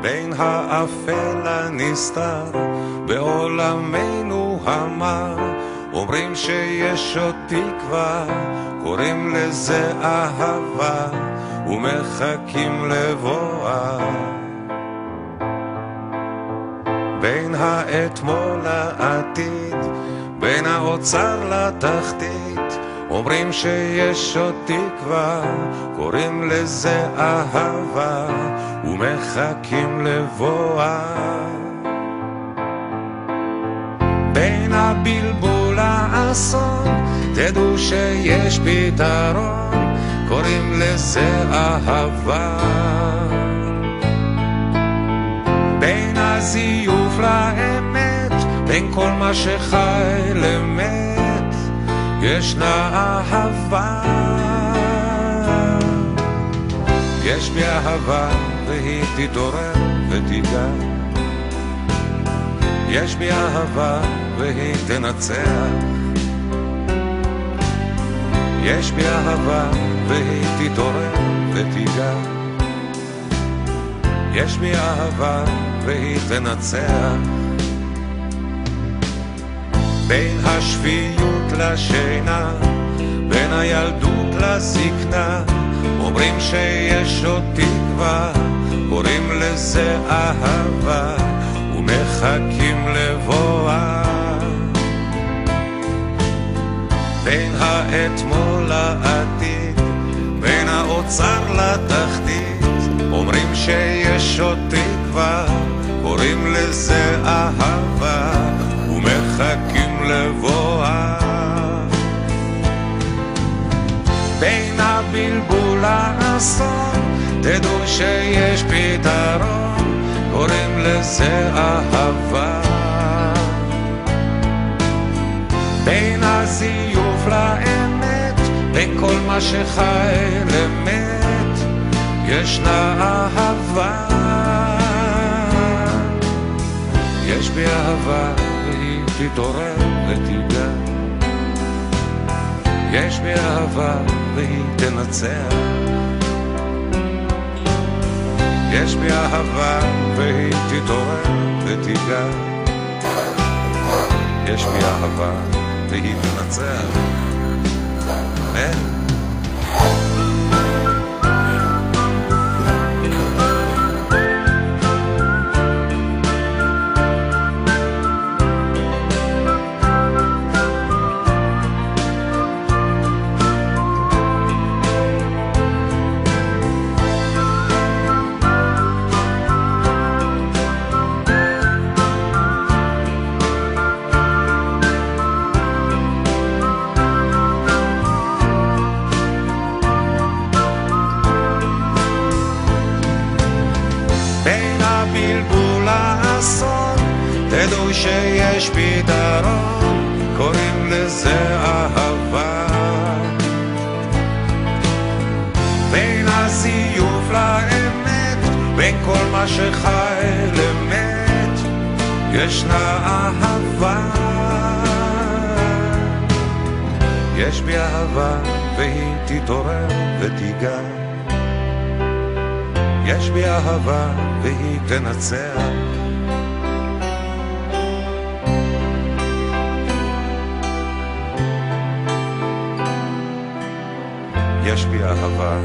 בין האפל הנסתר בעולמנו המר. אומרים שיש עוד תקווה, קוראים לזה אהבה, ומחכים לבואה. בין האתמול לעתיד, בין האוצר לתחתית, אומרים שיש עוד תקווה, קוראים לזה אהבה, ומחכים לבואה. בין הבלבול לאסון, תדעו שיש פתרון, קוראים לזה אהבה. בין הזיוף לאמת, בין כל מה שחי למת, ישנה אהבה. יש בי אהבה והיא תתעורר ותיגע, יש בי אהבה והיא תנצח, יש בי אהבה והיא תתעורר ותיגע, יש בי אהבה והיא תנצח. בין השפיות לשינה, בין הילדות לזקנה, אומרים שיש עוד תקווה, קוראים לזה אהבה, ומחכים לבואה. בין האתמול לעתיד, בין האוצר לתחתית, אומרים שיש עוד תקווה, קוראים לזה אהבה, ומחכים לבואה. בין הבלבול לאסון, תדעו שיש פתרון, קוראים לזה אהבה. בין הזיוף לאמת, בין כל מה שחי למת, ישנה אהבה. יש בי אהבה והיא תתעורר ותיגע, יש בי אהבה והיא תנצח, יש בי אהבה והיא תתעורר ותיגע, יש בי אהבה והיא תנצח. אמן. בלבול האסון, תדעו שיש פתרון, קוראים לזה אהבה. בין הזיוף לאמת, בין כל מה שחי למת, ישנה אהבה. יש בי אהבה והיא תתעורר ותיגע, יש בי אהבה והיא תנצח, יש בי אהבה